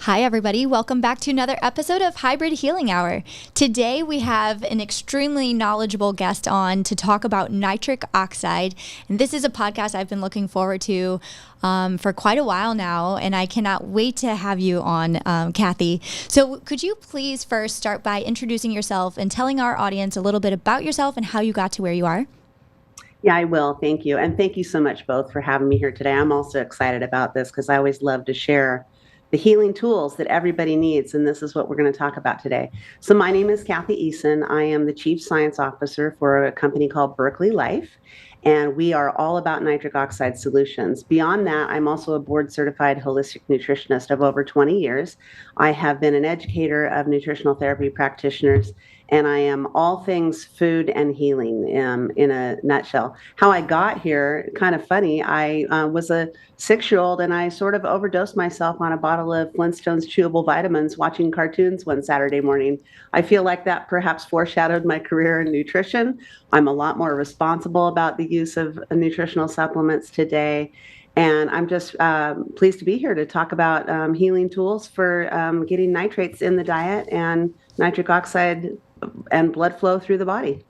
Hi, everybody. Welcome back to another episode of Hybrid Healing Hour. Today, we have an extremely knowledgeable guest on to talk about nitric oxide. And this is a podcast I've been looking forward to for quite a while now, and I cannot wait to have you on, Cathy. So could you please first start by introducing yourself and telling our audience a little bit about yourself and how you got to where you are? Yeah, I will. Thank you. And thank you so much both for having me here today. I'm also excited about this because I always love to share the healing tools that everybody needs. And this is what we're going to talk about today. So my name is Cathy Eason. I am the Chief Science Officer for a company called Berkeley Life. And we are all about nitric oxide solutions. Beyond that, I'm also a board certified holistic nutritionist of over 20 years. I have been an educator of nutritional therapy practitioners, and I am all things food and healing in a nutshell. How I got here, kind of funny, I was a 6-year-old and I sort of overdosed myself on a bottle of Flintstones chewable vitamins watching cartoons one Saturday morning. I feel like that perhaps foreshadowed my career in nutrition. I'm a lot more responsible about the use of nutritional supplements today. And I'm just pleased to be here to talk about healing tools for getting nitrates in the diet and nitric oxide and blood flow through the body.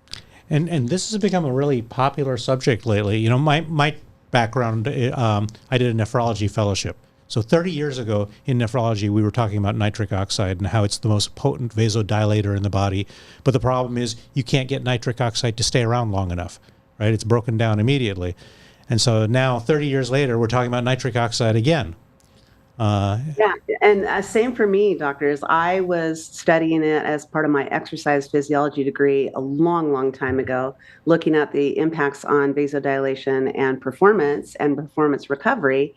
And this has become a really popular subject lately. You know, my background, I did a nephrology fellowship. So 30 years ago in nephrology, we were talking about nitric oxide and how it's the most potent vasodilator in the body. But the problem is you can't get nitric oxide to stay around long enough, right? It's broken down immediately. And so now 30 years later, we're talking about nitric oxide again. Yeah, and same for me, doctors. I was studying it as part of my exercise physiology degree a long, long time ago, looking at the impacts on vasodilation and performance recovery.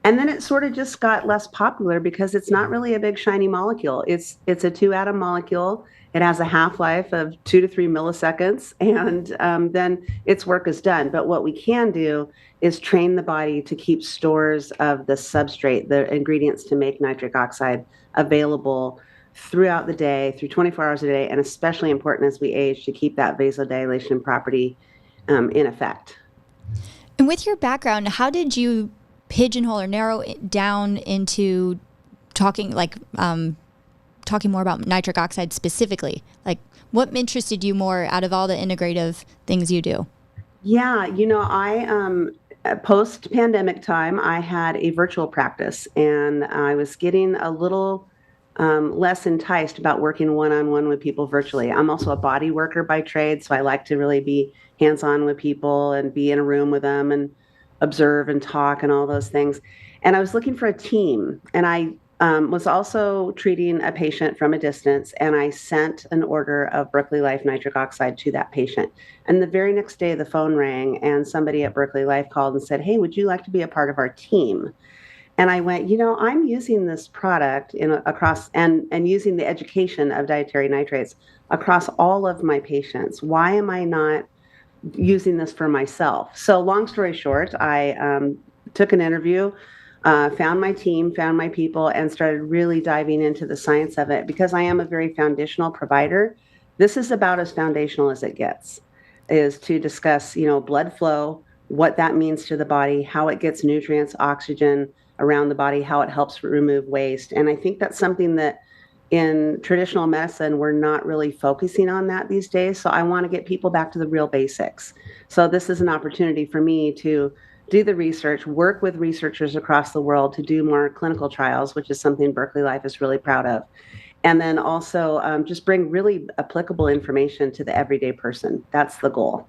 And then it sort of just got less popular because it's not really a big shiny molecule. It's a 2-atom molecule. It has a half-life of 2 to 3 milliseconds, and then its work is done. But what we can do is train the body to keep stores of the substrate, the ingredients to make nitric oxide available throughout the day, through 24 hours a day, and especially important as we age to keep that vasodilation property in effect. And with your background, how did you pigeonhole or narrow it down into talking more about nitric oxide specifically? Like, what interested you more out of all the integrative things you do? Yeah, I post-pandemic time, I had a virtual practice, and I was getting a little less enticed about working one-on-one with people virtually. I'm also a body worker by trade, so I like to really be hands-on with people and be in a room with them and observe and talk and all those things. And I was looking for a team, and I was also treating a patient from a distance, and I sent an order of Berkeley Life nitric oxide to that patient. And the very next day, the phone rang, and somebody at Berkeley Life called and said, "Hey, would you like to be a part of our team?" And I went, I'm using this product across and using the education of dietary nitrates across all of my patients. Why am I not using this for myself? So long story short, I took an interview, found my team, found my people, and started really diving into the science of it because I am a very foundational provider. This is about as foundational as it gets, is to discuss, blood flow, what that means to the body, how it gets nutrients, oxygen around the body, how it helps remove waste. And I think that's something that in traditional medicine, we're not really focusing on that these days. So I want to get people back to the real basics. So this is an opportunity for me to do the research, work with researchers across the world to do more clinical trials, which is something Berkeley Life is really proud of. And then also just bring really applicable information to the everyday person. That's the goal.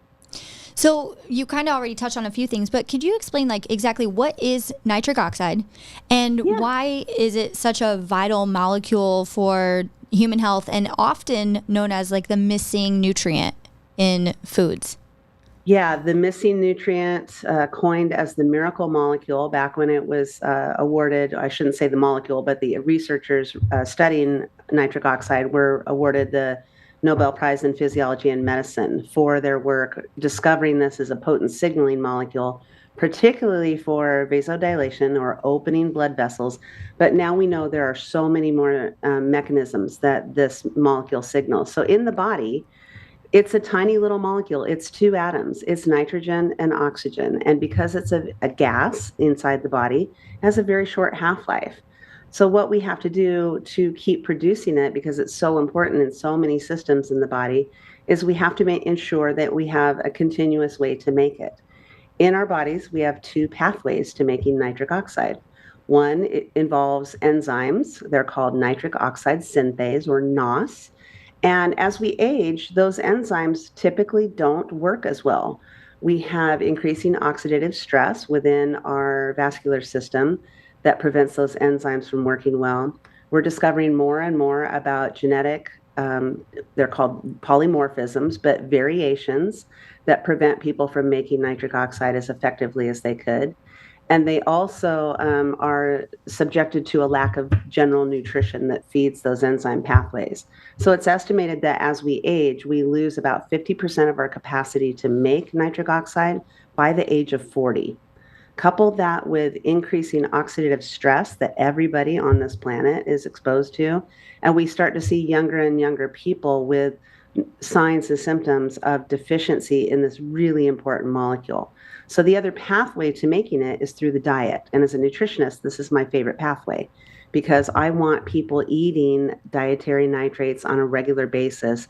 So you kind of already touched on a few things, but could you explain exactly what is nitric oxide and why is it such a vital molecule for human health and often known as the missing nutrient in foods? Yeah, the missing nutrient, coined as the miracle molecule back when it was awarded, I shouldn't say the molecule, but the researchers studying nitric oxide were awarded the Nobel Prize in Physiology and Medicine for their work discovering this as a potent signaling molecule, particularly for vasodilation or opening blood vessels. But now we know there are so many more mechanisms that this molecule signals. So in the body, it's a tiny little molecule. It's 2 atoms. It's nitrogen and oxygen. And because it's a gas inside the body, it has a very short half-life. So what we have to do to keep producing it, because it's so important in so many systems in the body, is we have to ensure that we have a continuous way to make it. In our bodies, we have two pathways to making nitric oxide. One, it involves enzymes. They're called nitric oxide synthase, or NOS. And as we age, those enzymes typically don't work as well. We have increasing oxidative stress within our vascular system that prevents those enzymes from working well. We're discovering more and more about genetic, they're called polymorphisms, but variations that prevent people from making nitric oxide as effectively as they could. And they also are subjected to a lack of general nutrition that feeds those enzyme pathways. So it's estimated that as we age, we lose about 50% of our capacity to make nitric oxide by the age of 40. Couple that with increasing oxidative stress that everybody on this planet is exposed to, and we start to see younger and younger people with signs and symptoms of deficiency in this really important molecule. So the other pathway to making it is through the diet. And as a nutritionist, this is my favorite pathway because I want people eating dietary nitrates on a regular basis,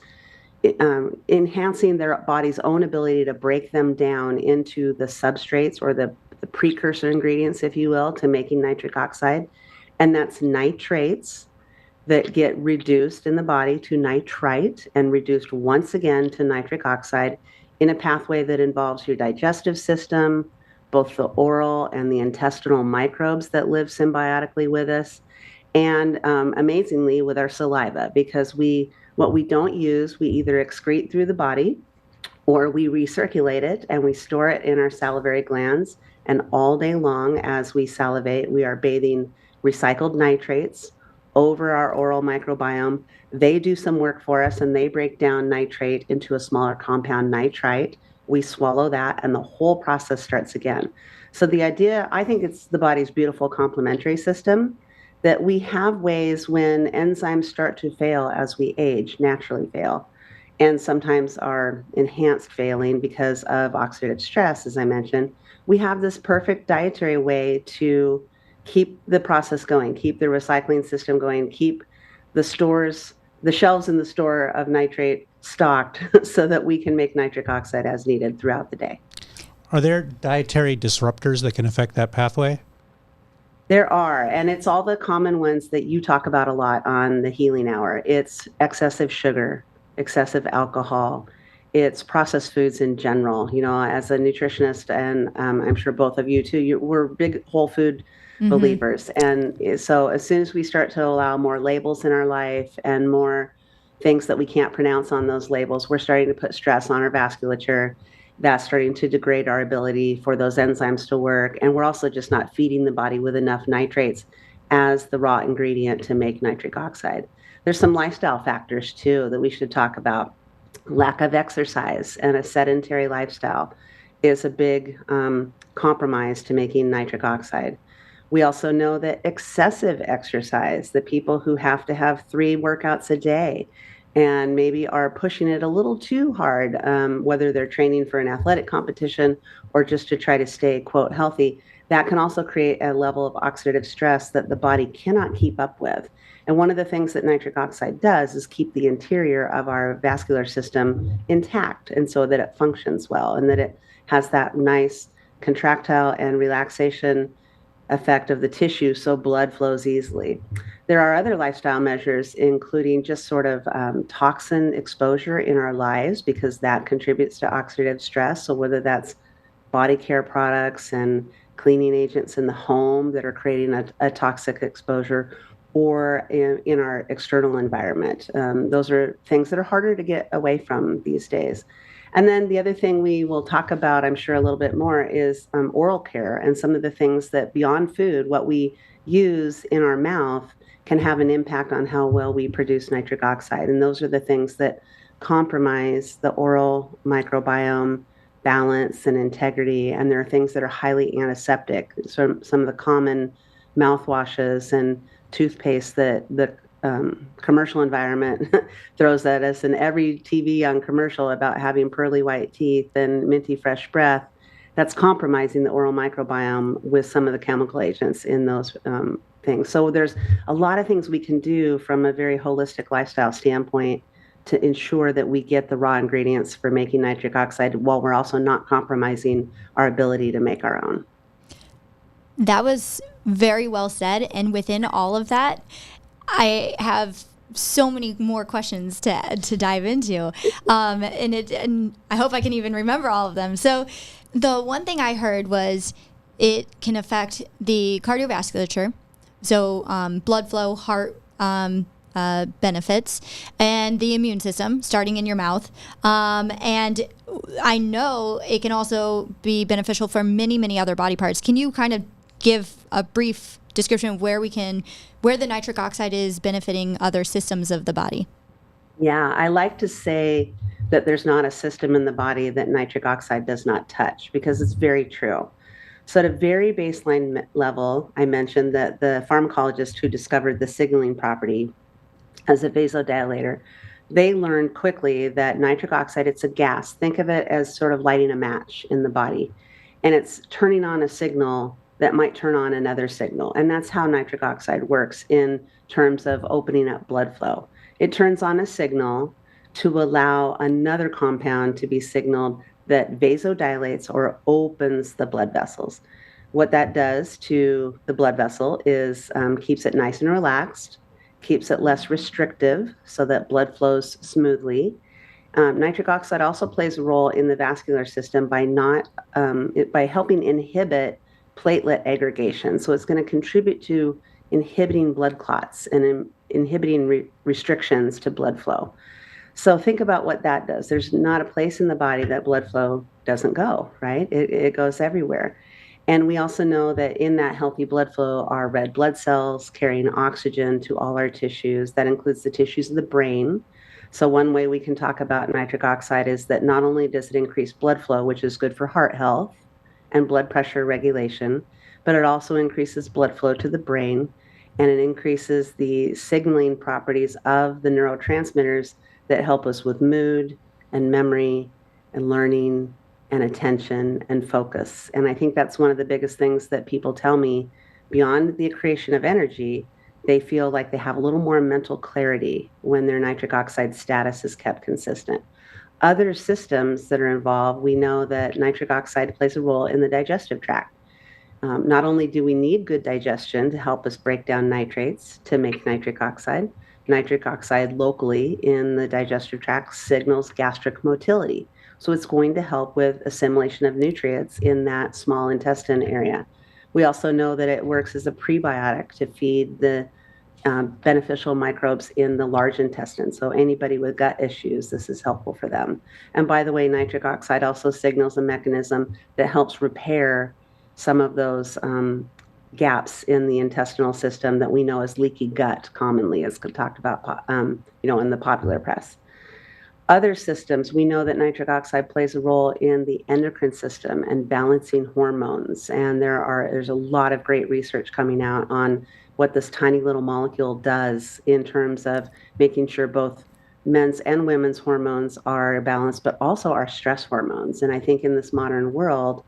enhancing their body's own ability to break them down into the substrates or the precursor ingredients, if you will, to making nitric oxide. And that's nitrates that get reduced in the body to nitrite and reduced once again to nitric oxide in a pathway that involves your digestive system, both the oral and the intestinal microbes that live symbiotically with us, and amazingly with our saliva, because what we don't use, we either excrete through the body or we recirculate it and we store it in our salivary glands. And all day long as we salivate, we are bathing recycled nitrates over our oral microbiome. They do some work for us and they break down nitrate into a smaller compound, nitrite. We swallow that and the whole process starts again. So the idea, I think it's the body's beautiful complementary system, that we have ways when enzymes start to fail as we age, naturally fail, and sometimes are enhanced failing because of oxidative stress, as I mentioned. We have this perfect dietary way to keep the process going, keep the recycling system going, keep the stores, the shelves in the store of nitrate stocked so that we can make nitric oxide as needed throughout the day. Are there dietary disruptors that can affect that pathway? There are, and it's all the common ones that you talk about a lot on the Healing Hour. It's excessive sugar, excessive alcohol, it's processed foods in general. You know, as a nutritionist, and I'm sure both of you too, we're big whole food believers. And so as soon as we start to allow more labels in our life and more things that we can't pronounce on those labels, we're starting to put stress on our vasculature. That's starting to degrade our ability for those enzymes to work. And we're also just not feeding the body with enough nitrates as the raw ingredient to make nitric oxide. There's some lifestyle factors too that we should talk about. Lack of exercise and a sedentary lifestyle is a big compromise to making nitric oxide. We also know that excessive exercise, the people who have to have 3 workouts a day and maybe are pushing it a little too hard, whether they're training for an athletic competition or just to try to stay, quote, healthy, that can also create a level of oxidative stress that the body cannot keep up with. And one of the things that nitric oxide does is keep the interior of our vascular system intact, and so that it functions well and that it has that nice contractile and relaxation effect of the tissue so blood flows easily. There are other lifestyle measures, including just sort of toxin exposure in our lives, because that contributes to oxidative stress. So whether that's body care products and cleaning agents in the home that are creating a toxic exposure, or in our external environment. Those are things that are harder to get away from these days. And then the other thing we will talk about, I'm sure, a little bit more is oral care and some of the things that beyond food, what we use in our mouth can have an impact on how well we produce nitric oxide. And those are the things that compromise the oral microbiome balance and integrity. And there are things that are highly antiseptic. So some of the common mouthwashes and toothpaste that the commercial environment throws at us, and every TV on commercial about having pearly white teeth and minty fresh breath, that's compromising the oral microbiome with some of the chemical agents in those things. So there's a lot of things we can do from a very holistic lifestyle standpoint to ensure that we get the raw ingredients for making nitric oxide while we're also not compromising our ability to make our own. That was very well said. And within all of that, I have so many more questions to dive into. And I hope I can even remember all of them. So the one thing I heard was it can affect the cardiovasculature. So blood flow, heart benefits, and the immune system starting in your mouth. And I know it can also be beneficial for many, many other body parts. Can you kind of give a brief description of where the nitric oxide is benefiting other systems of the body? Yeah, I like to say that there's not a system in the body that nitric oxide does not touch, because it's very true. So at a very baseline level, I mentioned that the pharmacologist who discovered the signaling property as a vasodilator, they learned quickly that nitric oxide, it's a gas. Think of it as sort of lighting a match in the body. And it's turning on a signal that might turn on another signal. And that's how nitric oxide works in terms of opening up blood flow. It turns on a signal to allow another compound to be signaled that vasodilates or opens the blood vessels. What that does to the blood vessel is keeps it nice and relaxed, keeps it less restrictive so that blood flows smoothly. Nitric oxide also plays a role in the vascular system by by helping inhibit platelet aggregation. So it's going to contribute to inhibiting blood clots and inhibiting restrictions to blood flow. So think about what that does. There's not a place in the body that blood flow doesn't go, right? It goes everywhere. And we also know that in that healthy blood flow are red blood cells carrying oxygen to all our tissues. That includes the tissues of the brain. So one way we can talk about nitric oxide is that not only does it increase blood flow, which is good for heart health and blood pressure regulation, but it also increases blood flow to the brain, and it increases the signaling properties of the neurotransmitters that help us with mood and memory and learning and attention and focus. And I think that's one of the biggest things that people tell me. Beyond the creation of energy, they feel like they have a little more mental clarity when their nitric oxide status is kept consistent. Other systems that are involved, we know that nitric oxide plays a role in the digestive tract. Not only do we need good digestion to help us break down nitrates to make nitric oxide locally in the digestive tract signals gastric motility. So it's going to help with assimilation of nutrients in that small intestine area. We also know that it works as a prebiotic to feed the beneficial microbes in the large intestine. So anybody with gut issues, this is helpful for them. And by the way, nitric oxide also signals a mechanism that helps repair some of those gaps in the intestinal system that we know as leaky gut commonly, as talked about, in the popular press. Other systems, we know that nitric oxide plays a role in the endocrine system and balancing hormones. And there's a lot of great research coming out on what this tiny little molecule does in terms of making sure both men's and women's hormones are balanced, but also our stress hormones. And I think in this modern world,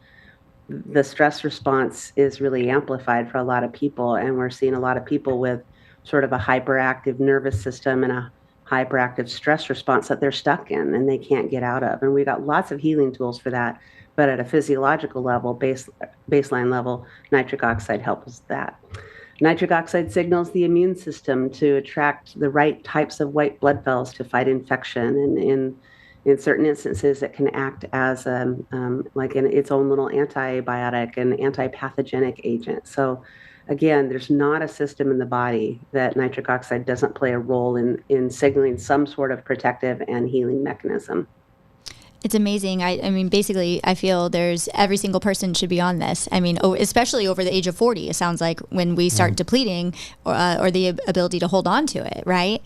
the stress response is really amplified for a lot of people. And we're seeing a lot of people with sort of a hyperactive nervous system and a hyperactive stress response that they're stuck in and they can't get out of. And we've got lots of healing tools for that. But at a physiological level, baseline level, nitric oxide helps with that. Nitric oxide signals the immune system to attract the right types of white blood cells to fight infection. And in certain instances, it can act as like its own little antibiotic and anti-pathogenic agent. So again, there's not a system in the body that nitric oxide doesn't play a role in signaling some sort of protective and healing mechanism. It's amazing. I mean, basically, I feel every single person should be on this. I mean, especially over the age of 40, it sounds like, when we start depleting or the ability to hold on to it, right?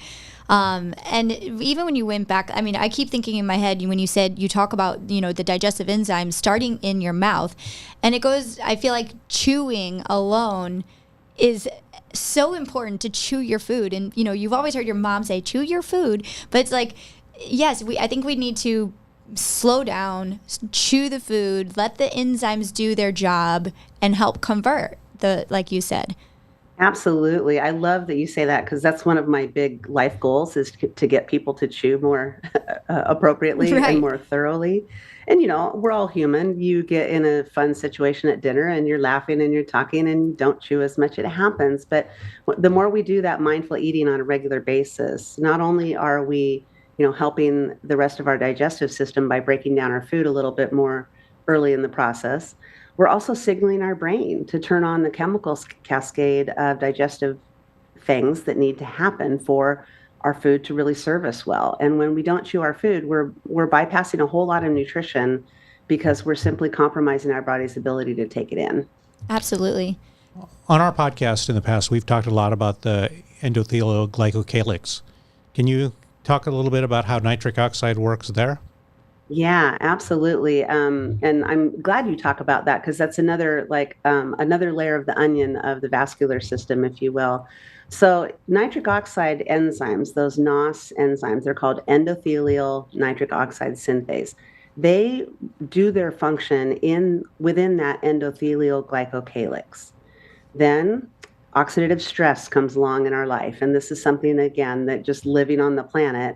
And even when you went back, I mean, I keep thinking in my head when you said you talk about, the digestive enzymes starting in your mouth, and I feel like chewing alone is so important to chew your food. And, you've always heard your mom say, chew your food, but it's like, yes, I think we need to slow down, chew the food, let the enzymes do their job, and help convert like you said. Absolutely. I love that you say that, because that's one of my big life goals, is to get people to chew more appropriately and more thoroughly. And, we're all human. You get in a fun situation at dinner and you're laughing and you're talking and don't chew as much. It happens. But the more we do that mindful eating on a regular basis, not only are we, helping the rest of our digestive system by breaking down our food a little bit more early in the process, we're also signaling our brain to turn on the chemical cascade of digestive things that need to happen for our food to really serve us well. And when we don't chew our food, we're bypassing a whole lot of nutrition because we're simply compromising our body's ability to take it in. Absolutely. On our podcast in the past, we've talked a lot about the endothelial glycocalyx. Can you talk a little bit about how nitric oxide works there? Yeah, absolutely. And I'm glad you talk about that, because that's another another layer of the onion of the vascular system, if you will. So nitric oxide enzymes, those NOS enzymes, they're called endothelial nitric oxide synthase. They do their function within that endothelial glycocalyx. Then oxidative stress comes along in our life. And this is something, again, that just living on the planet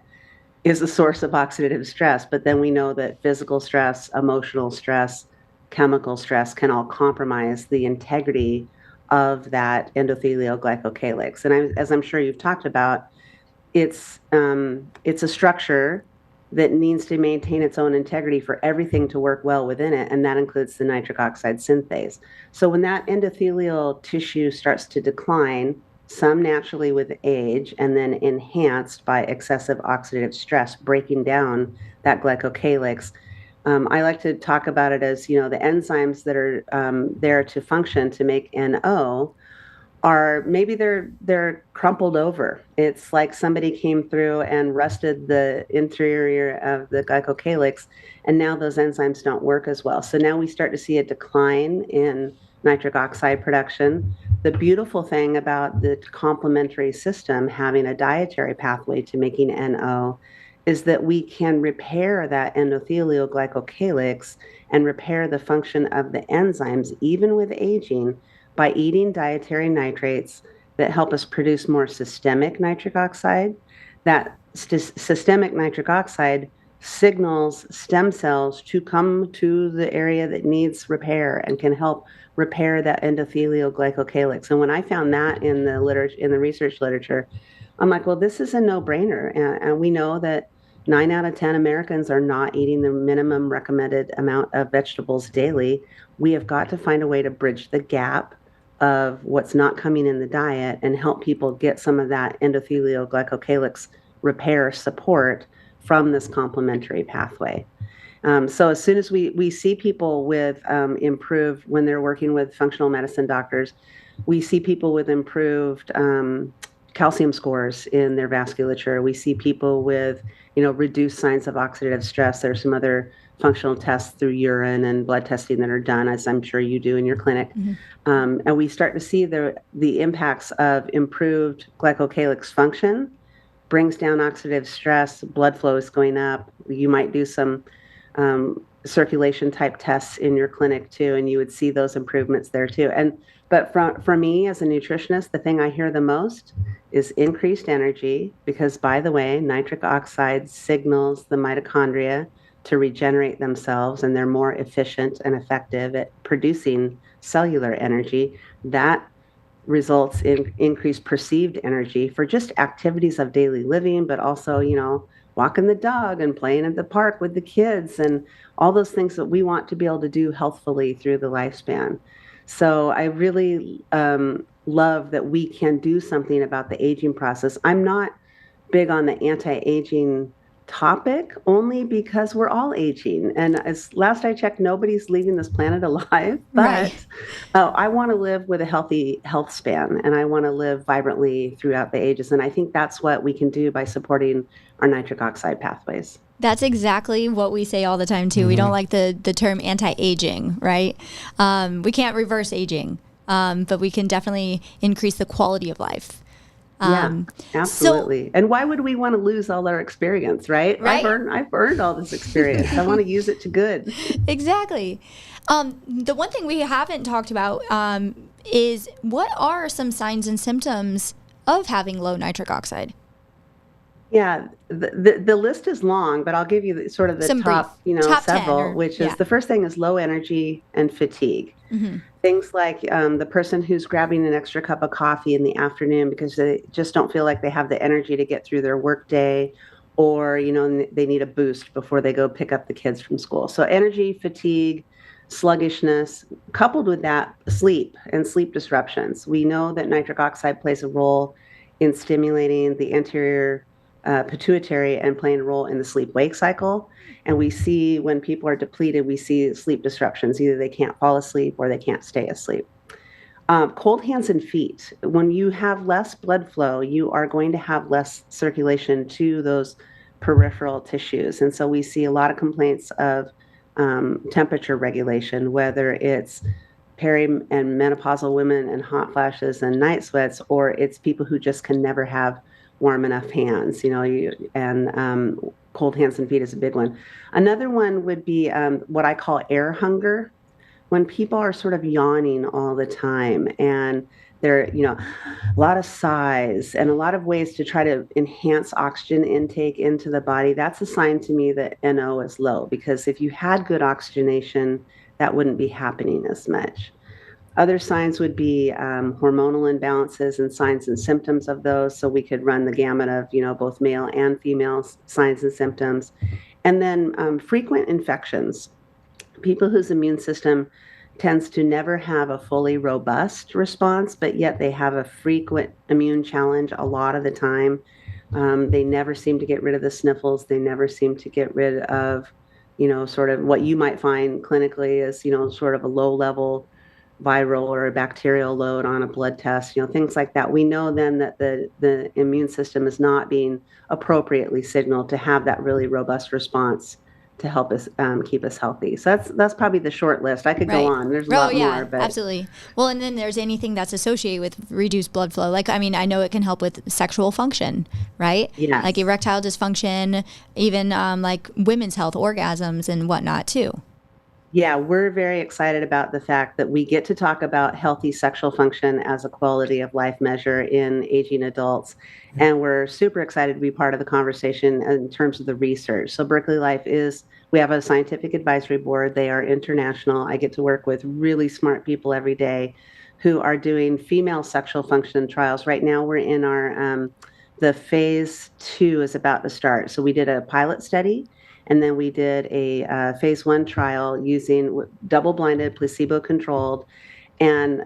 is a source of oxidative stress. But then we know that physical stress, emotional stress, chemical stress can all compromise the integrity of that endothelial glycocalyx. And as I'm sure you've talked about, it's a structure that needs to maintain its own integrity for everything to work well within it, and that includes the nitric oxide synthase. So when that endothelial tissue starts to decline, some naturally with age, and then enhanced by excessive oxidative stress, breaking down that glycocalyx. I like to talk about it as, the enzymes that are there to function to make NO are maybe they're crumpled over. It's like somebody came through and rusted the interior of the glycocalyx, and now those enzymes don't work as well. So now we start to see a decline in nitric oxide production. The beautiful thing about the complementary system having a dietary pathway to making NO is that we can repair that endothelial glycocalyx and repair the function of the enzymes, even with aging, by eating dietary nitrates that help us produce more systemic nitric oxide. That systemic nitric oxide signals stem cells to come to the area that needs repair and can help repair that endothelial glycocalyx. And when I found that in the research literature, I'm like, well, this is a no-brainer. And we know that 9 out of 10 Americans are not eating the minimum recommended amount of vegetables daily. We have got to find a way to bridge the gap of what's not coming in the diet and help people get some of that endothelial glycocalyx repair support from this complementary pathway. So as soon as we see people with improved, when they're working with functional medicine doctors, we see people with improved calcium scores in their vasculature. We see people with, reduced signs of oxidative stress. There's some other functional tests through urine and blood testing that are done, as I'm sure you do in your clinic. Mm-hmm. And we start to see the impacts of improved glycocalyx function, brings down oxidative stress, blood flow is going up. You might do some circulation type tests in your clinic too, and you would see those improvements there too. But for me as a nutritionist, the thing I hear the most is increased energy, because, by the way, nitric oxide signals the mitochondria to regenerate themselves, and they're more efficient and effective at producing cellular energy. That results in increased perceived energy for just activities of daily living, but also, walking the dog and playing at the park with the kids and all those things that we want to be able to do healthfully through the lifespan. So I really love that we can do something about the aging process. I'm not big on the anti-aging topic, only because we're all aging. And as last I checked, nobody's leaving this planet alive. But right. I want to live with a healthy health span, and I want to live vibrantly throughout the ages. And I think that's what we can do by supporting our nitric oxide pathways. That's exactly what we say all the time too. Mm-hmm. We don't like the term anti-aging, right? We can't reverse aging, but we can definitely increase the quality of life. Absolutely. And why would we want to lose all our experience, right? Right. I've earned all this experience. I want to use it to good. Exactly. The one thing we haven't talked about is what are some signs and symptoms of having low nitric oxide? Yeah, the list is long, but I'll give you sort of the Some top, top several, 10 which is the first thing is low energy and fatigue. Things like the person who's grabbing an extra cup of coffee in the afternoon because they just don't feel like they have the energy to get through their workday, or, they need a boost before they go pick up the kids from school. So energy, fatigue, sluggishness, coupled with that, sleep and sleep disruptions. We know that nitric oxide plays a role in stimulating the anterior pituitary and playing a role in the sleep-wake cycle. And we see when people are depleted, we see sleep disruptions. Either they can't fall asleep or they can't stay asleep. Cold hands and feet. When you have less blood flow, you are going to have less circulation to those peripheral tissues. And so we see a lot of complaints of temperature regulation, whether it's peri and menopausal women and hot flashes and night sweats, or it's people who just can never have warm enough hands, and cold hands and feet is a big one. Another one would be what I call air hunger, when people are sort of yawning all the time and they're, a lot of sighs and a lot of ways to try to enhance oxygen intake into the body. That's a sign to me that NO is low, because if you had good oxygenation, that wouldn't be happening as much. Other signs would be hormonal imbalances and signs and symptoms of those. So we could run the gamut of, both male and female signs and symptoms. And then frequent infections. People whose immune system tends to never have a fully robust response, but yet they have a frequent immune challenge a lot of the time. They never seem to get rid of the sniffles. They never seem to get rid of, sort of what you might find clinically as, sort of a low level viral or a bacterial load on a blood test, things like that. We know then that the immune system is not being appropriately signaled to have that really robust response to help us keep us healthy. So that's probably the short list. I could go on. There's a lot more. But absolutely. Well, and then there's anything that's associated with reduced blood flow. Like, I know it can help with sexual function, right? Yes. Like erectile dysfunction, even like women's health, orgasms and whatnot too. Yeah, we're very excited about the fact that we get to talk about healthy sexual function as a quality of life measure in aging adults. And we're super excited to be part of the conversation in terms of the research. So Berkeley Life we have a scientific advisory board. They are international. I get to work with really smart people every day who are doing female sexual function trials. Right now we're in our, the phase 2 is about to start. So we did a pilot study. And then we did a phase 1 trial using double-blinded, placebo-controlled, and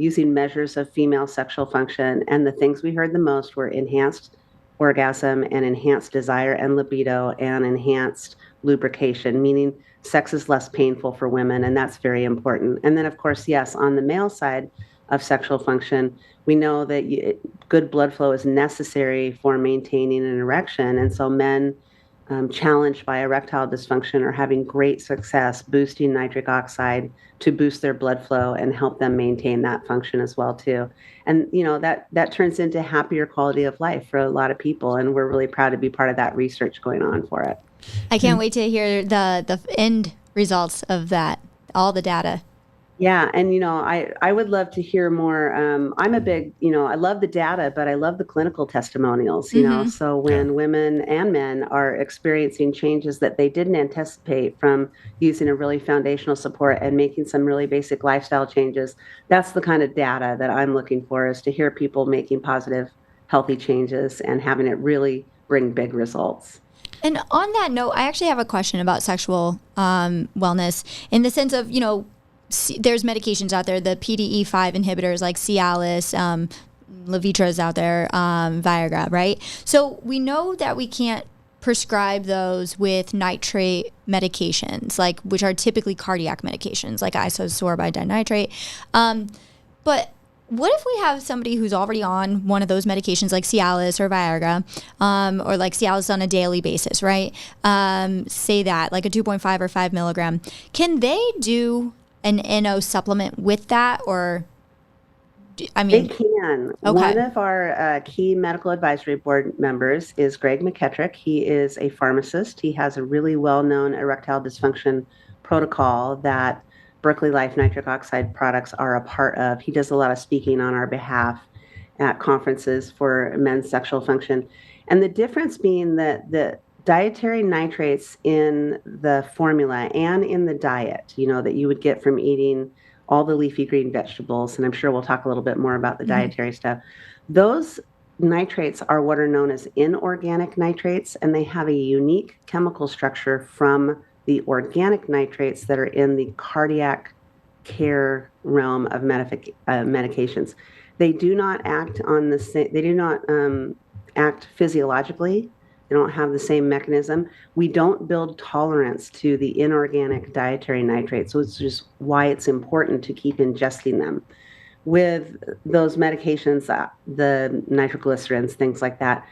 using measures of female sexual function. And the things we heard the most were enhanced orgasm and enhanced desire and libido and enhanced lubrication, meaning sex is less painful for women, and that's very important. And then, of course, yes, on the male side of sexual function, we know that good blood flow is necessary for maintaining an erection. And so men challenged by erectile dysfunction are having great success boosting nitric oxide to boost their blood flow and help them maintain that function as well too. And that turns into happier quality of life for a lot of people, and we're really proud to be part of that research going on for it. I can't wait to hear the end results of that, all the data. Yeah. And, I would love to hear more. I'm a big, I love the data, but I love the clinical testimonials, so when women and men are experiencing changes that they didn't anticipate from using a really foundational support and making some really basic lifestyle changes, that's the kind of data that I'm looking for, is to hear people making positive, healthy changes and having it really bring big results. And on that note, I actually have a question about sexual wellness in the sense of, there's medications out there, the PDE5 inhibitors like Cialis, Levitra's out there, Viagra, right? So we know that we can't prescribe those with nitrate medications, like which are typically cardiac medications, like isosorbide dinitrate. But what if we have somebody who's already on one of those medications like Cialis or Viagra, or like Cialis on a daily basis, right? Say that, like a 2.5 or 5 milligram. Can they do an NO supplement with that, or I They mean, can. okay. One of our key medical advisory board members is Greg McKettrick. He is a pharmacist. He has a really well-known erectile dysfunction protocol that Berkeley Life nitric oxide products are a part of. He does a lot of speaking on our behalf at conferences for men's sexual function. And the difference being that the dietary nitrates in the formula and in the diet, that you would get from eating all the leafy green vegetables, and I'm sure we'll talk a little bit more about the dietary stuff. Those nitrates are what are known as inorganic nitrates, and they have a unique chemical structure from the organic nitrates that are in the cardiac care realm of medications. They do not act on the same, they do not act physiologically. They don't have the same mechanism. We don't build tolerance to the inorganic dietary nitrates, so it's just why it's important to keep ingesting them. With those medications, the nitroglycerins, things like that,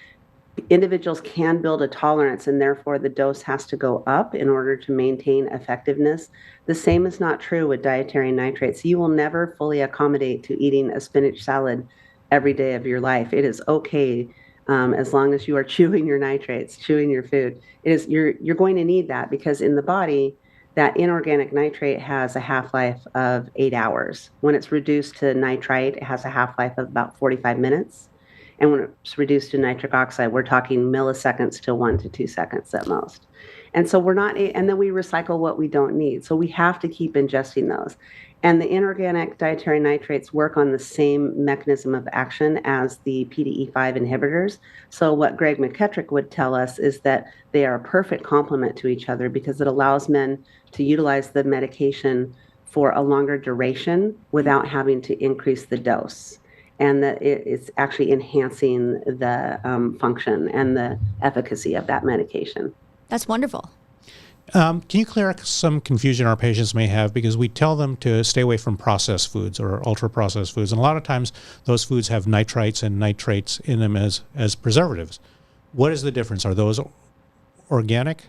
individuals can build a tolerance, and therefore the dose has to go up in order to maintain effectiveness. The same is not true with dietary nitrates. You will never fully accommodate to eating a spinach salad every day of your life. It is okay. As long as you are chewing your nitrates, chewing your food, you're going to need that, because in the body, that inorganic nitrate has a half-life of 8 hours. When it's reduced to nitrite, it has a half-life of about 45 minutes. And when it's reduced to nitric oxide, we're talking milliseconds to 1 to 2 seconds at most. And so and then we recycle what we don't need. So we have to keep ingesting those. And the inorganic dietary nitrates work on the same mechanism of action as the PDE5 inhibitors. So what Greg McKettrick would tell us is that they are a perfect complement to each other, because it allows men to utilize the medication for a longer duration without having to increase the dose. And that it's actually enhancing the function and the efficacy of that medication. That's wonderful. Can you clear up some confusion our patients may have, because we tell them to stay away from processed foods or ultra-processed foods, and a lot of times those foods have nitrites and nitrates in them as preservatives. What is the difference? Are those organic?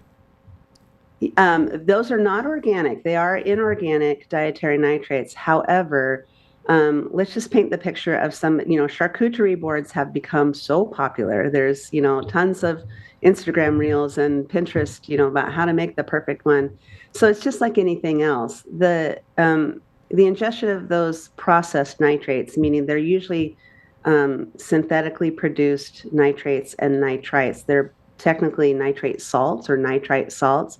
Those are not organic. They are inorganic dietary nitrates. However, let's just paint the picture of some, charcuterie boards have become so popular. There's, tons of Instagram reels and Pinterest, about how to make the perfect one. So it's just like anything else. The ingestion of those processed nitrates, meaning they're usually synthetically produced nitrates and nitrites. They're technically nitrate salts or nitrite salts.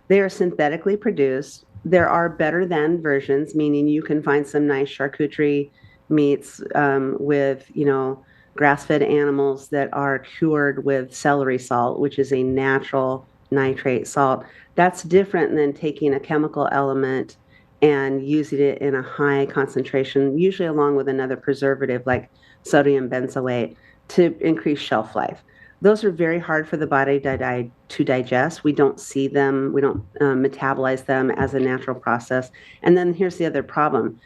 They are synthetically produced. There are better than versions, meaning you can find some nice charcuterie meats with, grass-fed animals that are cured with celery salt, which is a natural nitrate salt. That's different than taking a chemical element and using it in a high concentration, usually along with another preservative like sodium benzoate, to increase shelf life. Those are very hard for the body to digest. We don't see them. We don't metabolize them as a natural process. And then here's the other problem.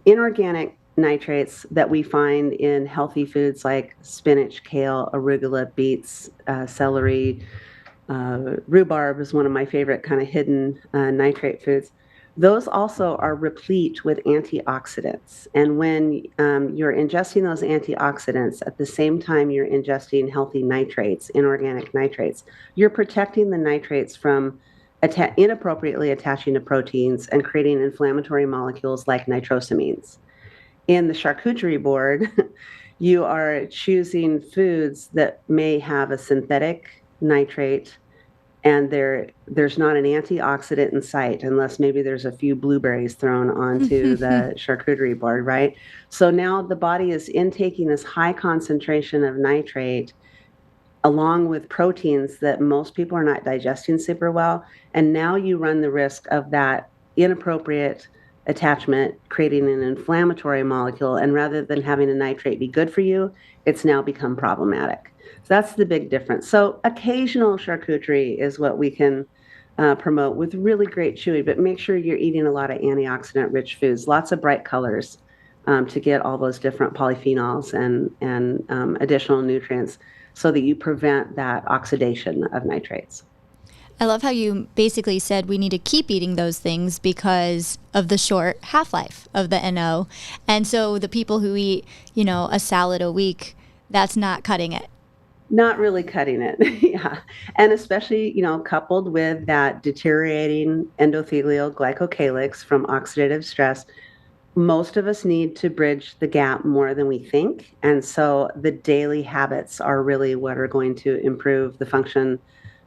Inorganic nitrates that we find in healthy foods like spinach, kale, arugula, beets, celery, rhubarb is one of my favorite kind of hidden nitrate foods. Those also are replete with antioxidants. And when you're ingesting those antioxidants, at the same time you're ingesting healthy nitrates, inorganic nitrates, you're protecting the nitrates from inappropriately attaching to proteins and creating inflammatory molecules like nitrosamines. In the charcuterie board, you are choosing foods that may have a synthetic nitrate, and there's not an antioxidant in sight, unless maybe there's a few blueberries thrown onto the charcuterie board, right? So now the body is intaking this high concentration of nitrate along with proteins that most people are not digesting super well. And now you run the risk of that inappropriate attachment creating an inflammatory molecule. And rather than having a nitrate be good for you, it's now become problematic. So that's the big difference. So occasional charcuterie is what we can promote with really great chewy, but make sure you're eating a lot of antioxidant rich foods, lots of bright colors to get all those different polyphenols and additional nutrients so that you prevent that oxidation of nitrates. I love how you basically said we need to keep eating those things because of the short half-life of the NO. And so the people who eat, a salad a week, that's not cutting it. Not really cutting it. Yeah. And especially, coupled with that deteriorating endothelial glycocalyx from oxidative stress, most of us need to bridge the gap more than we think. And so the daily habits are really what are going to improve the function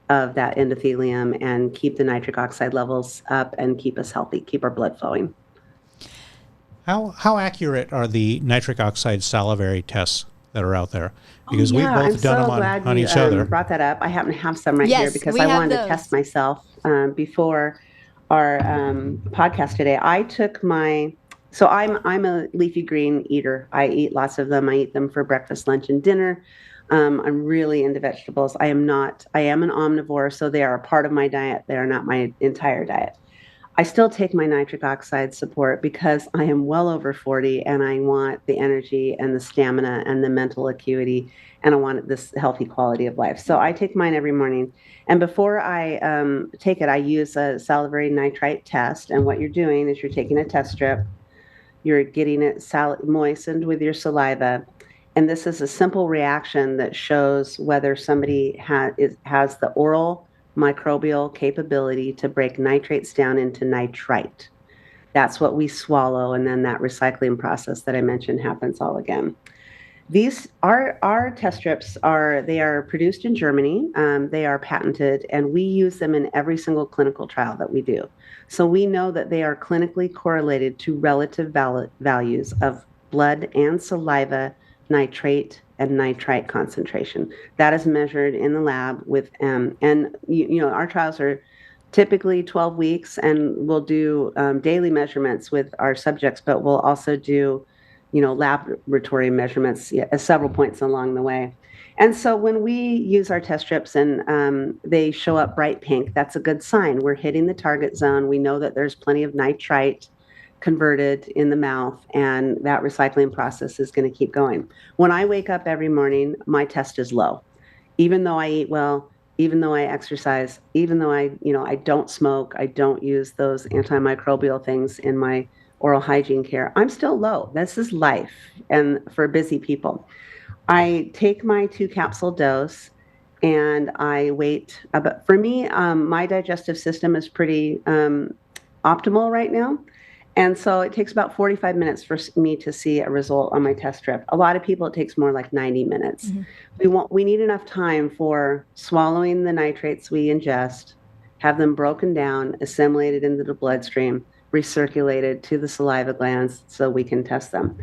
of that endothelium and keep the nitric oxide levels up and keep us healthy, keep our blood flowing. How accurate are the nitric oxide salivary tests that are out there? Because we've both I'm done so them glad on you each other. brought that up. I happen to have some Yes, here because we I have wanted those. to test myself before our podcast today. So I'm a leafy green eater. I eat lots of them. I eat them for breakfast, lunch, and dinner. I'm really into vegetables. I am an omnivore, so they are a part of my diet. They are not my entire diet. I still take my nitric oxide support because I am well over 40 and I want the energy and the stamina and the mental acuity, and I want this healthy quality of life. So I take mine every morning. And before I take it, I use a salivary nitrite test. And what you're doing is you're taking a test strip, you're getting it moistened with your saliva. And this is a simple reaction that shows whether somebody has the oral microbial capability to break nitrates down into nitrite. That's what we swallow, and then that recycling process that I mentioned happens all again. These our test strips are produced in Germany. They are patented, and we use them in every single clinical trial that we do. So we know that they are clinically correlated to relative values of blood and saliva nitrate and nitrite concentration. That is measured in the lab with our trials are typically 12 weeks, and we'll do daily measurements with our subjects, but we'll also do laboratory measurements at several points along the way. And so when we use our test strips and they show up bright pink, that's a good sign. We're hitting the target zone. We know that there's plenty of nitrite converted in the mouth, and that recycling process is going to keep going. When I wake up every morning, my test is low. Even though I eat well, even though I exercise, even though I don't smoke, I don't use those antimicrobial things in my oral hygiene care, I'm still low. This is life, and for busy people. I take my 2-capsule dose and I wait. For me, my digestive system is pretty optimal right now. And so it takes about 45 minutes for me to see a result on my test strip. A lot of people, it takes more like 90 minutes. Mm-hmm. We need enough time for swallowing the nitrates we ingest, have them broken down, assimilated into the bloodstream, recirculated to the saliva glands so we can test them.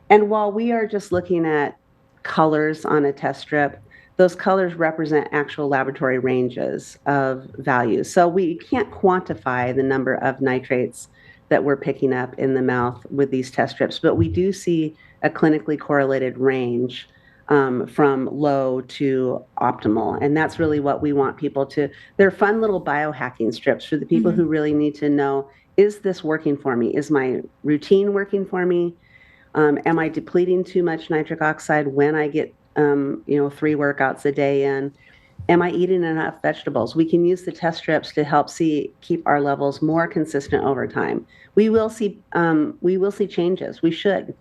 And while we are just looking at colors on a test strip, those colors represent actual laboratory ranges of values. So we can't quantify the number of nitrates that we're picking up in the mouth with these test strips, but we do see a clinically correlated range from low to optimal. And that's really what we want people to, they're fun little biohacking strips for the people who really need to know, is this working for me? Is my routine working for me? Am I depleting too much nitric oxide when I get 3 workouts a day in? Am I eating enough vegetables? We can use the test strips to help keep our levels more consistent over time. We will see changes. We should.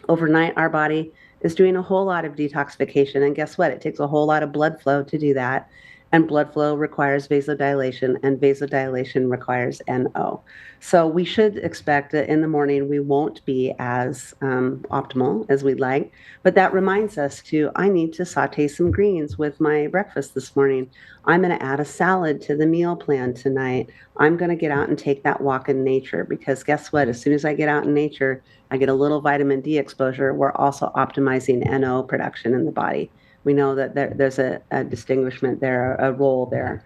Overnight, our body is doing a whole lot of detoxification, and guess what? It takes a whole lot of blood flow to do that. And blood flow requires vasodilation, and vasodilation requires NO. So we should expect that in the morning we won't be as optimal as we'd like, but that reminds us I need to saute some greens with my breakfast this morning. I'm going to add a salad to the meal plan tonight. I'm going to get out and take that walk in nature, because guess what? As soon as I get out in nature, I get a little vitamin D exposure. We're also optimizing NO production in the body. We know that there's a distinguishment there, a role there.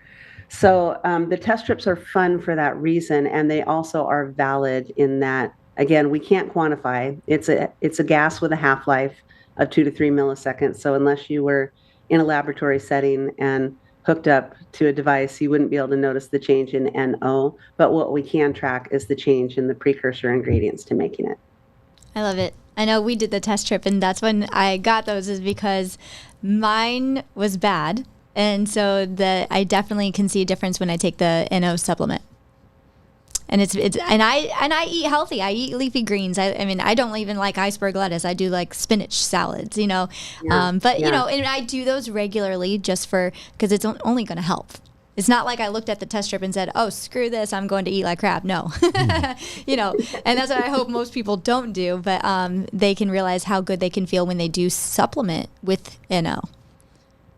So the test strips are fun for that reason, and they also are valid in that, again, we can't quantify. It's a gas with a half-life of 2 to 3 milliseconds. So unless you were in a laboratory setting and hooked up to a device, you wouldn't be able to notice the change in NO. But what we can track is the change in the precursor ingredients to making it. I love it. I know we did the test strip, and that's when I got those, is because mine was bad. And so I definitely can see a difference when I take the NO supplement. And I eat healthy. I eat leafy greens. I mean, I don't even like iceberg lettuce. I do like spinach salads, you know. But you know, and I do those regularly just because it's only going to help. It's not like I looked at the test strip and said, "Oh, screw this, I'm going to eat like crap." No, you know, and that's what I hope most people don't do. But they can realize how good they can feel when they do supplement with NO.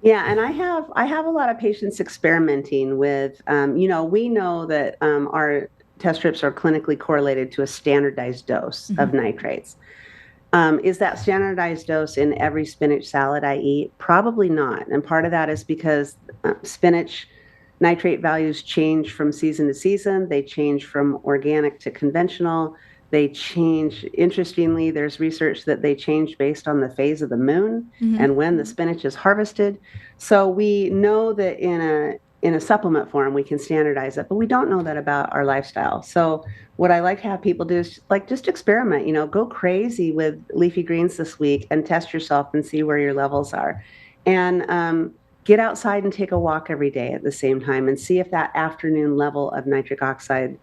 Yeah, and I have a lot of patients experimenting with, you know, we know that our test strips are clinically correlated to a standardized dose of nitrates. Is that standardized dose in every spinach salad I eat? Probably not. And part of that is because spinach nitrate values change from season to season. They change from organic to conventional. They change, interestingly, there's research that they change based on the phase of the moon and when the spinach is harvested. So we know that in a supplement form, we can standardize it, but we don't know that about our lifestyle. So what I like to have people do is like just experiment, you know, go crazy with leafy greens this week and test yourself and see where your levels are. And get outside and take a walk every day at the same time and see if that afternoon level of nitric oxide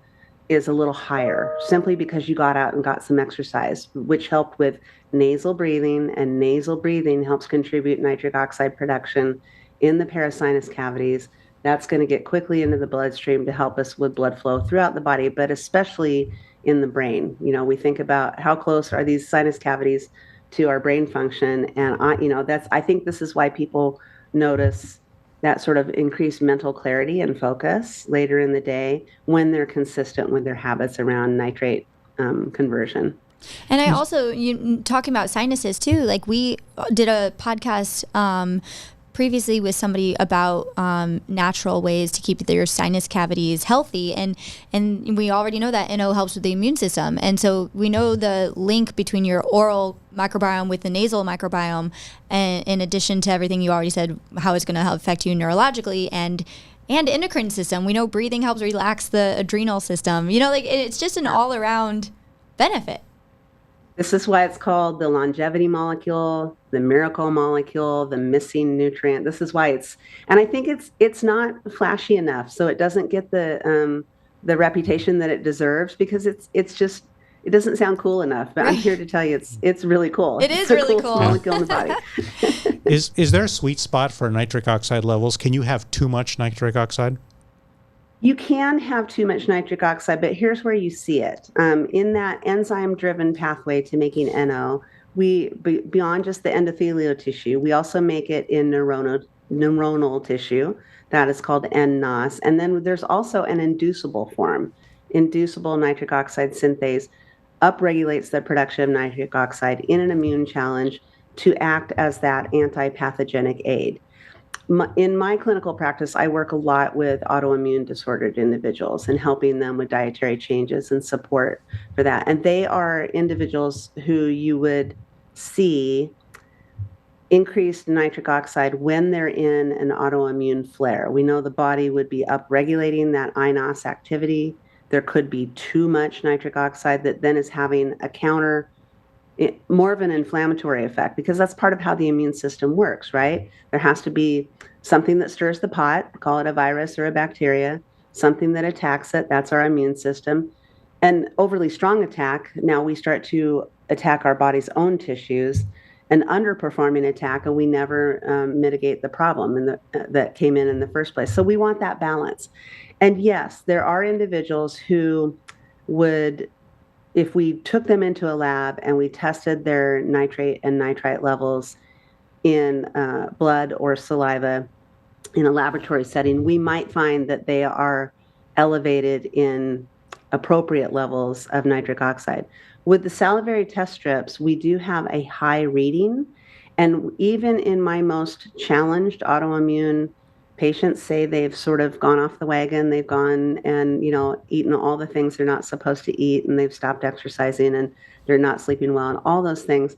is a little higher, simply because you got out and got some exercise, which helped with nasal breathing, and nasal breathing helps contribute nitric oxide production in the parasinus cavities. That's going to get quickly into the bloodstream to help us with blood flow throughout the body, but especially in the brain. You know, we think about how close are these sinus cavities to our brain function, and I think this is why people notice that sort of increased mental clarity and focus later in the day when they're consistent with their habits around nitrate conversion. And I also, talking about sinuses too, like we did a podcast previously with somebody about natural ways to keep your sinus cavities healthy, and we already know that NO helps with the immune system, and so we know the link between your oral microbiome with the nasal microbiome, and in addition to everything you already said, how it's going to affect you neurologically and endocrine system. We know breathing helps relax the adrenal system. You know, like it's just an all around benefit. This is why it's called the longevity molecule, the miracle molecule, the missing nutrient. This is why and I think it's not flashy enough, so it doesn't get the reputation that it deserves, because it doesn't sound cool enough. But I'm here to tell you, it's really cool. It's really cool. Molecule in the body. Is there a sweet spot for nitric oxide levels? Can you have too much nitric oxide? You can have too much nitric oxide, but here's where you see it. In that enzyme-driven pathway to making NO, beyond just the endothelial tissue, we also make it in neuronal tissue. That is called nNOS. And then there's also an inducible form. Inducible nitric oxide synthase upregulates the production of nitric oxide in an immune challenge to act as that anti-pathogenic aid. In my clinical practice, I work a lot with autoimmune disordered individuals and helping them with dietary changes and support for that. And they are individuals who you would see increased nitric oxide when they're in an autoimmune flare. We know the body would be upregulating that iNOS activity. There could be too much nitric oxide that then is having more of an inflammatory effect, because that's part of how the immune system works, right? There has to be something that stirs the pot, call it a virus or a bacteria, something that attacks it, that's our immune system. An overly strong attack, now we start to attack our body's own tissues, an underperforming attack, and we never mitigate the problem that came in the first place. So we want that balance. And yes, there are individuals who would, if we took them into a lab and we tested their nitrate and nitrite levels in blood or saliva in a laboratory setting, we might find that they are elevated in appropriate levels of nitric oxide. With the salivary test strips, we do have a high reading. And even in my most challenged autoimmune patients, say they've sort of gone off the wagon, they've gone and, eaten all the things they're not supposed to eat, and they've stopped exercising and they're not sleeping well and all those things.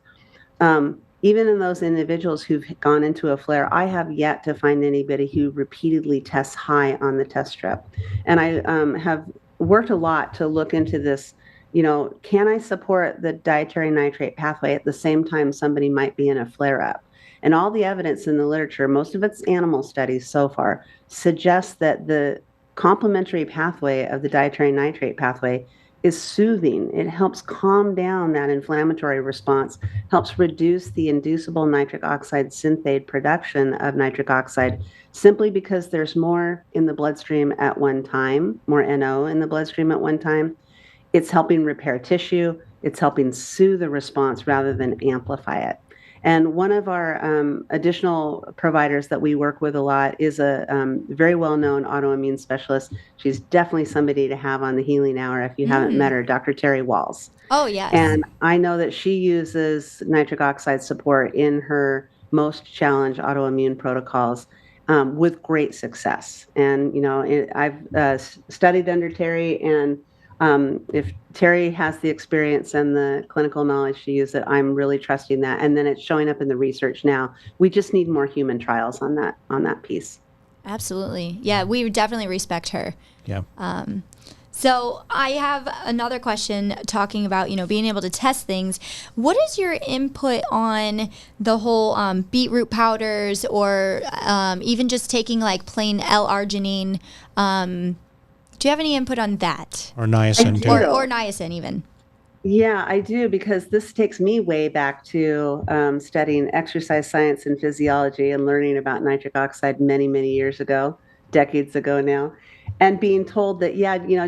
Even in those individuals who've gone into a flare, I have yet to find anybody who repeatedly tests high on the test strip. And I have worked a lot to look into this, can I support the dietary nitrate pathway at the same time somebody might be in a flare up? And all the evidence in the literature, most of it's animal studies so far, suggests that the complementary pathway of the dietary nitrate pathway is soothing. It helps calm down that inflammatory response, helps reduce the inducible nitric oxide synthase production of nitric oxide, simply because there's more in the bloodstream at one time, more NO in the bloodstream at one time. It's helping repair tissue. It's helping soothe the response rather than amplify it. And one of our additional providers that we work with a lot is a very well-known autoimmune specialist. She's definitely somebody to have on the Healing Hour if you haven't met her, Dr. Terry Walls. Oh, yes. And I know that she uses nitric oxide support in her most challenged autoimmune protocols with great success. And, I've studied under Terry, and if Terry has the experience and the clinical knowledge to use it, I'm really trusting that. And then it's showing up in the research now. We just need more human trials on that piece. Absolutely. Yeah, we definitely respect her. Yeah. So I have another question talking about, being able to test things. What is your input on the whole beetroot powders or even just taking like plain L-arginine? Do you have any input on that? Or niacin, too. Or niacin even? Yeah, I do, because this takes me way back to studying exercise science and physiology and learning about nitric oxide many, many years ago, decades ago now, and being told that,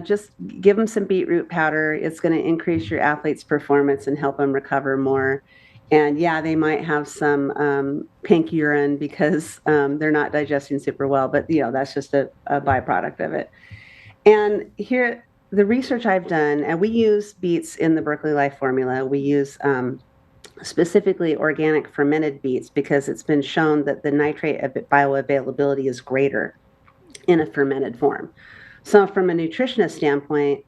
just give them some beetroot powder. It's going to increase your athlete's performance and help them recover more. And they might have some pink urine because they're not digesting super well, but that's just a byproduct of it. And here, the research I've done, and we use beets in the Berkeley Life formula. We use specifically organic fermented beets because it's been shown that the nitrate bioavailability is greater in a fermented form. So from a nutritionist standpoint,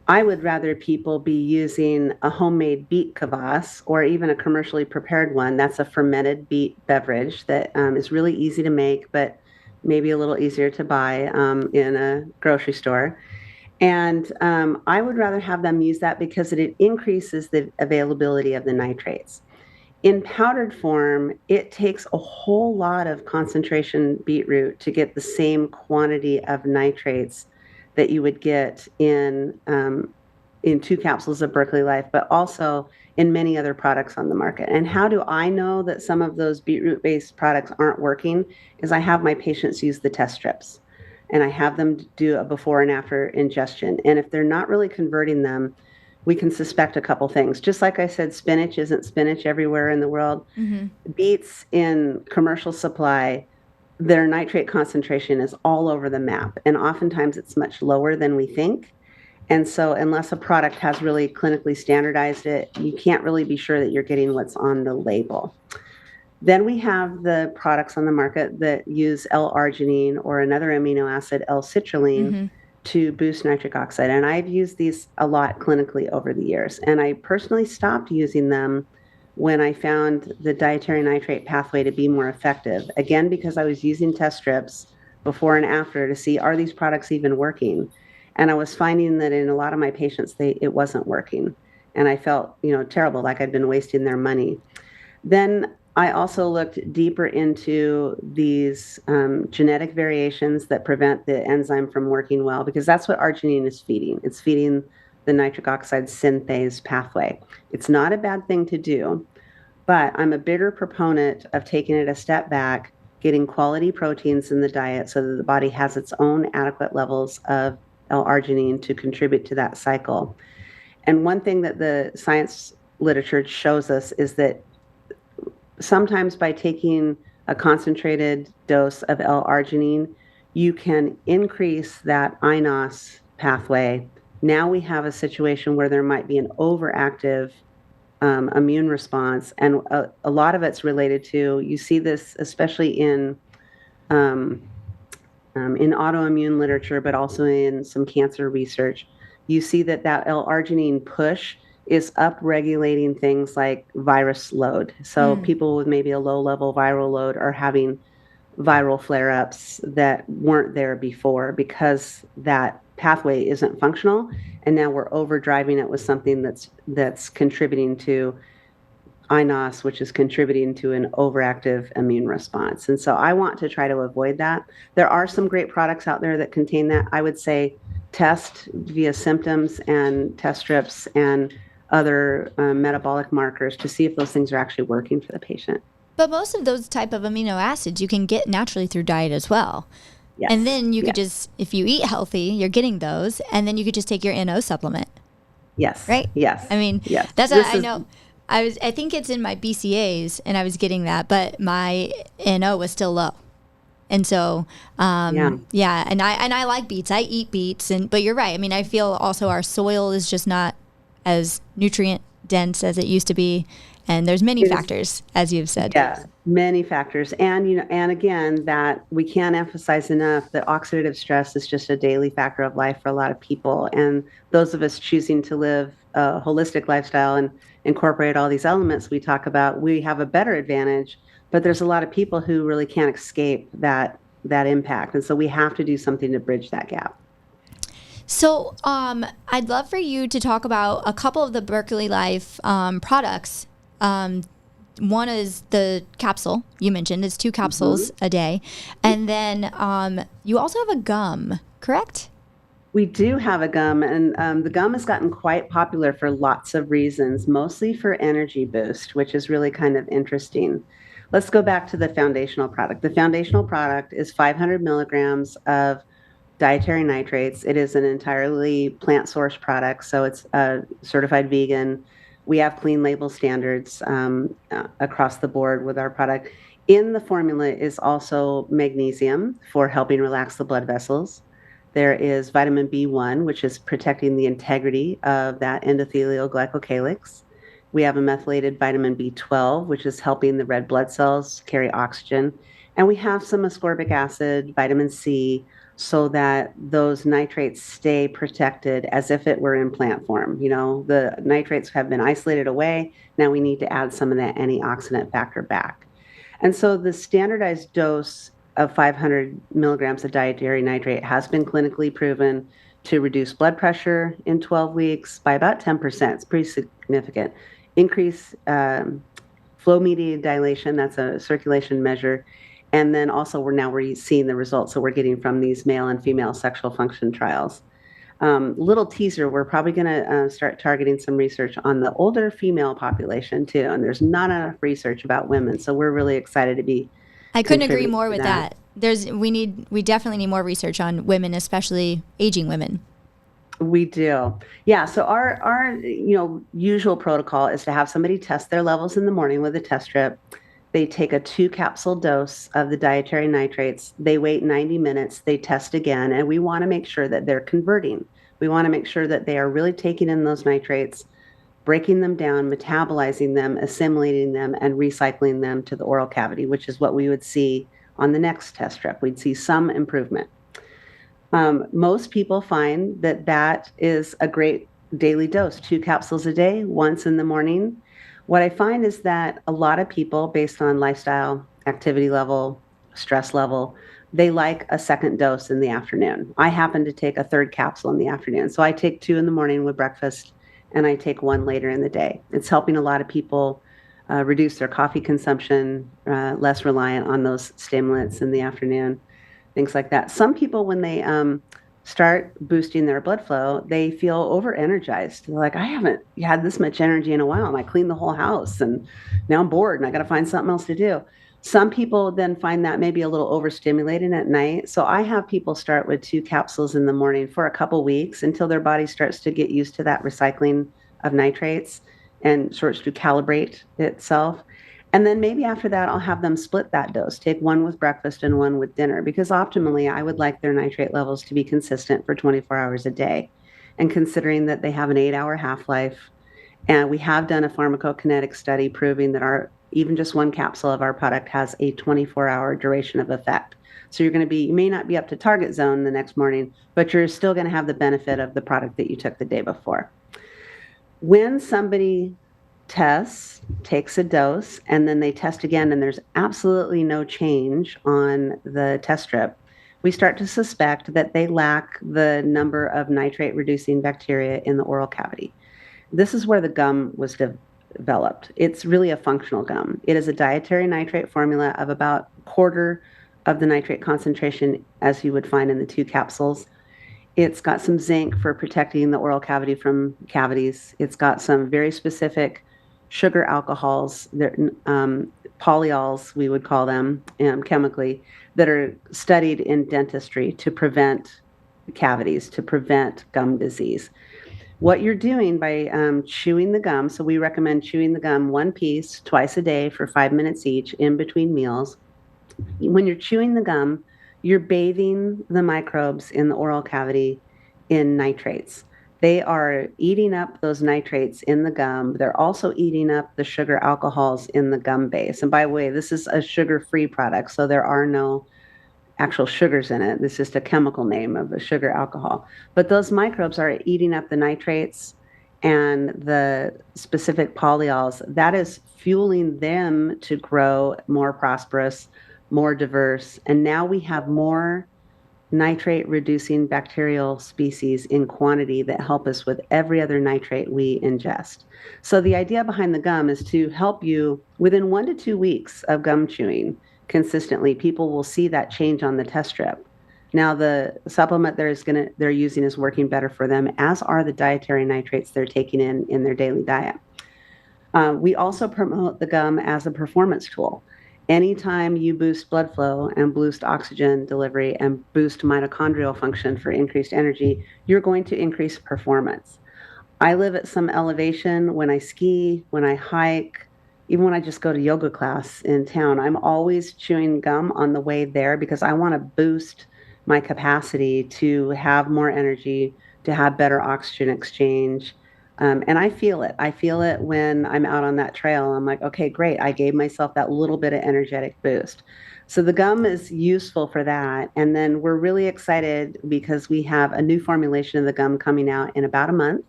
I would rather people be using a homemade beet kvass or even a commercially prepared one. That's a fermented beet beverage that is really easy to make, but maybe a little easier to buy in a grocery store. And I would rather have them use that because it increases the availability of the nitrates. In powdered form, it takes a whole lot of concentration beetroot to get the same quantity of nitrates that you would get in 2 capsules of Berkeley Life, but also in many other products on the market. And how do I know that some of those beetroot-based products aren't working? Is I have my patients use the test strips, and I have them do a before and after ingestion. And if they're not really converting them, we can suspect a couple things. Just like I said, spinach isn't spinach everywhere in the world. Mm-hmm. Beets in commercial supply, their nitrate concentration is all over the map, and oftentimes it's much lower than we think. And so unless a product has really clinically standardized it, you can't really be sure that you're getting what's on the label. Then we have the products on the market that use L-arginine or another amino acid, L-citrulline, to boost nitric oxide. And I've used these a lot clinically over the years. And I personally stopped using them when I found the dietary nitrate pathway to be more effective. Again, because I was using test strips before and after to see, are these products even working? And I was finding that in a lot of my patients, it wasn't working. And I felt, terrible, like I'd been wasting their money. Then I also looked deeper into these genetic variations that prevent the enzyme from working well, because that's what arginine is feeding. It's feeding the nitric oxide synthase pathway. It's not a bad thing to do, but I'm a bigger proponent of taking it a step back, getting quality proteins in the diet so that the body has its own adequate levels of L-arginine to contribute to that cycle. And one thing that the science literature shows us is that sometimes by taking a concentrated dose of L-arginine, you can increase that INOS pathway. Now we have a situation where there might be an overactive immune response, and a lot of it's related to, you see this especially in autoimmune literature, but also in some cancer research. You see that L-arginine push is upregulating things like virus load. So people with maybe a low-level viral load are having viral flare-ups that weren't there before because that pathway isn't functional, and now we're overdriving it with something that's contributing to iNOS, which is contributing to an overactive immune response. And so I want to try to avoid that. There are some great products out there that contain that. I would say test via symptoms and test strips and other metabolic markers to see if those things are actually working for the patient. But most of those type of amino acids you can get naturally through diet as well. Yes. And then you could just, if you eat healthy, you're getting those, and then you could just take your NO supplement. Yes. Right? Yes. I mean, yes. That's what I know. I think it's in my BCAs, and I was getting that, but my NO was still low. And so, and I like beets. I eat beets, but you're right. I mean, I feel also our soil is just not as nutrient dense as it used to be, and there's many factors, as you've said. Yeah, many factors, and and again, that we can't emphasize enough that oxidative stress is just a daily factor of life for a lot of people, and those of us choosing to live a holistic lifestyle and incorporate all these elements we talk about, we have a better advantage. But there's a lot of people who really can't escape that impact, and so we have to do something to bridge that gap. So I'd love for you to talk about a couple of the Berkeley Life products. One is the capsule you mentioned. It's 2 capsules a day. And then you also have a gum, correct? We do have a gum, and the gum has gotten quite popular for lots of reasons, mostly for energy boost, which is really kind of interesting. Let's go back to the foundational product. The foundational product is 500 milligrams of dietary nitrates. It is an entirely plant source product, so it's certified vegan. We have clean label standards across the board with our product. In the formula is also magnesium for helping relax the blood vessels. There is vitamin B1, which is protecting the integrity of that endothelial glycocalyx. We have a methylated vitamin B12, which is helping the red blood cells carry oxygen. And we have some ascorbic acid, vitamin C, so that those nitrates stay protected as if it were in plant form. You know, the nitrates have been isolated away. Now we need to add some of that antioxidant factor back. And so the standardized dose of 500 milligrams of dietary nitrate has been clinically proven to reduce blood pressure in 12 weeks by about 10%. It's pretty significant. Increase flow-mediated dilation, that's a circulation measure. And then also we're seeing the results that we're getting from these male and female sexual function trials. Little teaser, we're probably going to start targeting some research on the older female population too. And there's not enough research about women. So we're really excited to be. I couldn't agree more with that. We definitely need more research on women, especially aging women. We do. Yeah. So our usual protocol is to have somebody test their levels in the morning with a test strip. They take a 2 capsule dose of the dietary nitrates. They wait 90 minutes. They test again. And we want to make sure that they're converting. We want to make sure that they are really taking in those nitrates, breaking them down, metabolizing them, assimilating them, and recycling them to the oral cavity, which is what we would see on the next test strip. We'd see some improvement. Most people find that is a great daily dose, 2 capsules a day, once in the morning. What I find is that a lot of people, based on lifestyle, activity level, stress level, they like a second dose in the afternoon. I happen to take a 3rd capsule in the afternoon. So I take 2 in the morning with breakfast, and I take 1 later in the day. It's helping a lot of people reduce their coffee consumption, less reliant on those stimulants in the afternoon, things like that. Some people, when they start boosting their blood flow, they feel over-energized. They're like, I haven't had this much energy in a while. I cleaned the whole house, and now I'm bored, and I got to find something else to do. Some people then find that maybe a little overstimulating at night. So I have people start with 2 capsules in the morning for a couple weeks until their body starts to get used to that recycling of nitrates and starts to calibrate itself. And then maybe after that, I'll have them split that dose, take 1 with breakfast and 1 with dinner, because optimally I would like their nitrate levels to be consistent for 24 hours a day. And considering that they have an 8-hour half-life, and we have done a pharmacokinetic study proving that even just 1 capsule of our product has a 24-hour duration of effect. So you may not be up to target zone the next morning, but you're still going to have the benefit of the product that you took the day before. When somebody tests, takes a dose, and then they test again, and there's absolutely no change on the test strip, we start to suspect that they lack the number of nitrate-reducing bacteria in the oral cavity. This is where the gum was developed. It's really a functional gum. It is a dietary nitrate formula of about a quarter of the nitrate concentration as you would find in the 2 capsules. It's got some zinc for protecting the oral cavity from cavities. It's got some very specific sugar alcohols, polyols, we would call them chemically, that are studied in dentistry to prevent cavities, to prevent gum disease. What you're doing by chewing the gum, so we recommend chewing the gum one piece twice a day for 5 minutes each in between meals. When you're chewing the gum, you're bathing the microbes in the oral cavity in nitrates. They are eating up those nitrates in the gum. They're also eating up the sugar alcohols in the gum base. And by the way, this is a sugar-free product, so there are no actual sugars in it. It's just a chemical name of a sugar alcohol. But those microbes are eating up the nitrates and the specific polyols. That is fueling them to grow more prosperous, more diverse. And now we have more nitrate-reducing bacterial species in quantity that help us with every other nitrate we ingest. So the idea behind the gum is to help you within 1 to 2 weeks of gum chewing consistently. People will see that change on the test strip. Now the supplement they're using is working better for them, as are the dietary nitrates they're taking in their daily diet. We also promote the gum as a performance tool. Anytime you boost blood flow and boost oxygen delivery and boost mitochondrial function for increased energy, you're going to increase performance. I live at some elevation. When I ski, when I hike, even when I just go to yoga class in town, I'm always chewing gum on the way there because I want to boost my capacity to have more energy, to have better oxygen exchange. And I feel it. I feel it when I'm out on that trail. I'm like, okay, great. I gave myself that little bit of energetic boost. So the gum is useful for that. And then we're really excited because we have a new formulation of the gum coming out in about a month.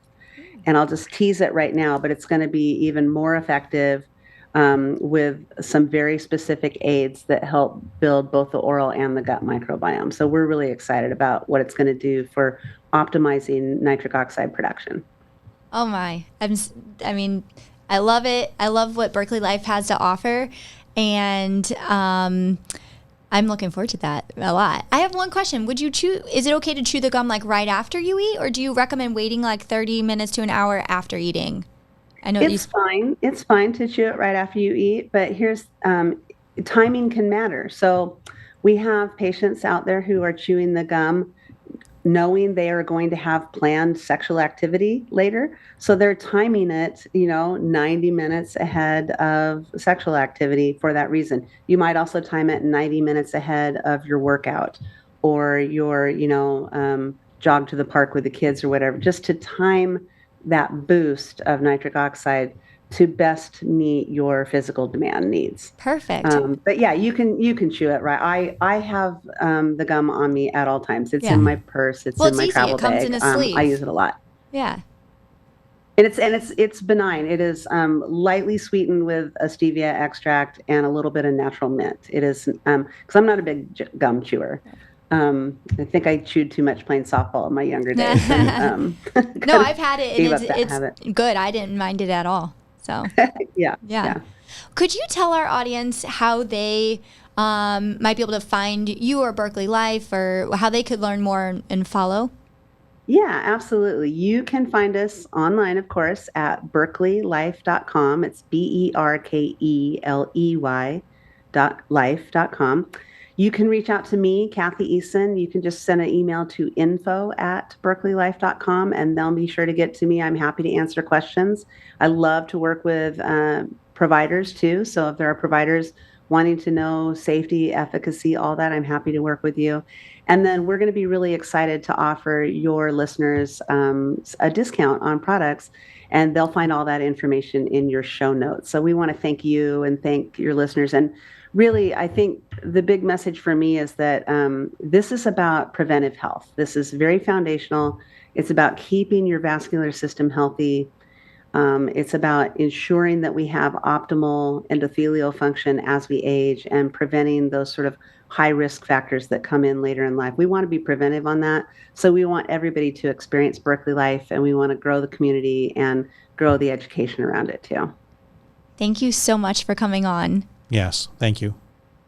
And I'll just tease it right now, but it's going to be even more effective with some very specific aids that help build both the oral and the gut microbiome. So we're really excited about what it's going to do for optimizing nitric oxide production. Oh my, I mean, I love it. I love what Berkeley Life has to offer. And I'm looking forward to that a lot. I have one question. Is it okay to chew the gum like right after you eat, or do you recommend waiting like 30 minutes to an hour after eating? I know it's fine. It's fine to chew it right after you eat, but here's timing can matter. So we have patients out there who are chewing the gum knowing they are going to have planned sexual activity later. So they're timing it, 90 minutes ahead of sexual activity for that reason. You might also time it 90 minutes ahead of your workout or your, jog to the park with the kids or whatever, just to time that boost of nitric oxide to best meet your physical demand needs. Perfect. But yeah, you can chew it, right? I have the gum on me at all times. It's in my purse. It's in my travel bag. It comes in a sleeve. I use it a lot. Yeah. And it's benign. It is lightly sweetened with a stevia extract and a little bit of natural mint. It is because I'm not a big gum chewer. I think I chewed too much playing softball in my younger days. And, no, I've had it, and it's good. I didn't mind it at all. So yeah. Could you tell our audience how they might be able to find you or Berkeley Life, or how they could learn more and follow? Yeah, absolutely. You can find us online, of course, at berkeleylife.com. It's BERKELEY.life.com. You can reach out to me, Cathy Eason. You can just send an email to info@berkeleylife.com, and they'll be sure to get to me. I'm happy to answer questions. I love to work with providers too. So if there are providers wanting to know safety, efficacy, all that, I'm happy to work with you. And then we're going to be really excited to offer your listeners a discount on products, and they'll find all that information in your show notes. So we want to thank you and thank your listeners. And really, I think the big message for me is that this is about preventive health. This is very foundational. It's about keeping your vascular system healthy. It's about ensuring that we have optimal endothelial function as we age and preventing those sort of high risk factors that come in later in life. We want to be preventive on that. So we want everybody to experience Berkeley Life, and we want to grow the community and grow the education around it too. Thank you so much for coming on. Yes, thank you.